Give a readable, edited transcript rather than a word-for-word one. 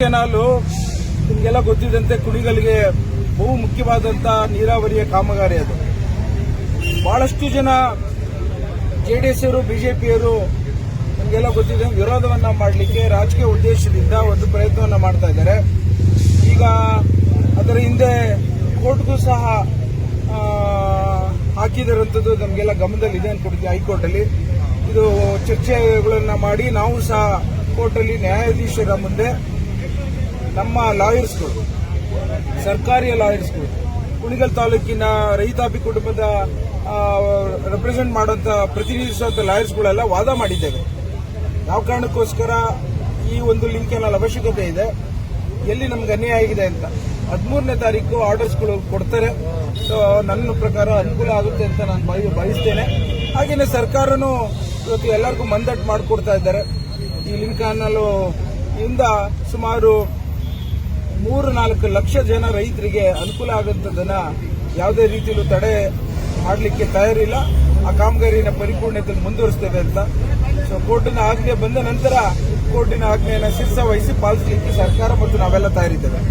Canal ನಿಮಗೆಲ್ಲ ಗೊತ್ತಿದ್ದಂತೆ ಕುಣಿಗಲ್ಗೆ ಬಹು ಮುಖ್ಯವಾದಂತಹ ನೀರಾವರಿಯ ಕಾಮಗಾರಿ ಅದು. ಬಹಳಷ್ಟು ಜನ ಜೆಡಿಎಸ್ ಅವರು ಬಿಜೆಪಿಯವರು ನಿಮಗೆಲ್ಲ ಗೊತ್ತಿದೆ ವಿರೋಧವನ್ನ ಮಾಡಲಿಕ್ಕೆ ರಾಜಕೀಯ ಉದ್ದೇಶದಿಂದ ಒಂದು ಪ್ರಯತ್ನವನ್ನ ಮಾಡ್ತಾ ಇದ್ದಾರೆ. ಈಗ ಅದರ ಹಿಂದೆ ಕೋರ್ಟ್ಗೂ ಸಹ ಹಾಕಿದರಂಥದ್ದು ನಮಗೆಲ್ಲ ಗಮನದಲ್ಲಿದೆ ಅನ್ಕೊಡ್ತೀವಿ. ಹೈಕೋರ್ಟ್ ಅಲ್ಲಿ ಇದು ಚರ್ಚೆಗಳನ್ನ ಮಾಡಿ ನಾವು ಸಹ ಕೋರ್ಟ್ ಅಲ್ಲಿ ನ್ಯಾಯಾಧೀಶರ ಮುಂದೆ ನಮ್ಮ ಲಾಯರ್ಸ್ಗಳು, ಸರ್ಕಾರಿ ಲಾಯರ್ಸ್ಗಳು, ಕುಣಿಗಲ್ ತಾಲೂಕಿನ ರೈತಾಪಿ ಕುಟುಂಬದ ರೆಪ್ರೆಸೆಂಟ್ ಮಾಡುವಂತ ಪ್ರತಿನಿಧಿಸುವಂತ ಲಾಯರ್ಸ್ಗಳೆಲ್ಲ ವಾದ ಮಾಡಿದ್ದೇವೆ. ಯಾವ ಕಾರಣಕ್ಕೋಸ್ಕರ ಈ ಒಂದು ಲಿಂಕ್ ಕೆನಾಲ್ ಅವಶ್ಯಕತೆ ಇದೆ, ಎಲ್ಲಿ ನಮ್ಗೆ ಅನ್ಯಾಯ ಆಗಿದೆ ಅಂತ 13ನೇ ತಾರೀಕು ಆರ್ಡರ್ಸ್ಗಳು ಕೊಡ್ತಾರೆ. ನನ್ನ ಪ್ರಕಾರ ಅನುಕೂಲ ಆಗುತ್ತೆ ಅಂತ ನಾನು ಭಾವಿಸ್ತೇನೆ. ಹಾಗೇನೆ ಸರ್ಕಾರನೂ ಇವತ್ತು ಎಲ್ಲರಿಗೂ ಮಂದಟ್ಟು ಮಾಡಿಕೊಡ್ತಾ ಇದ್ದಾರೆ. ಈ ಲಿಂಕ್ ಕೆನಾಲ್ ಇಂದ ಸುಮಾರು 3-4 ಲಕ್ಷ ಜನ ರೈತರಿಗೆ ಅನುಕೂಲ ಆಗುವಂಥದ್ದನ್ನ ಯಾವುದೇ ರೀತಿಯಲ್ಲೂ ತಡೆ ಮಾಡಲಿಕ್ಕೆ ತಯಾರಿಲ್ಲ. ಆ ಕಾಮಗಾರಿನ ಪರಿಪೂರ್ಣತೆ ಮುಂದುವರಿಸ್ತೇವೆ ಅಂತ. ಸೊ ಕೋರ್ಟಿನ ಆಜ್ಞೆ ಬಂದ ನಂತರ ಕೋರ್ಟಿನ ಆಜ್ಞೆಯನ್ನು ಶಿರಸಾವಹಿಸಿ ಪಾಲಿಸಲಿಕ್ಕೆ ಸರ್ಕಾರ ಮತ್ತು ನಾವೆಲ್ಲ ತಯಾರಿದ್ದೇವೆ.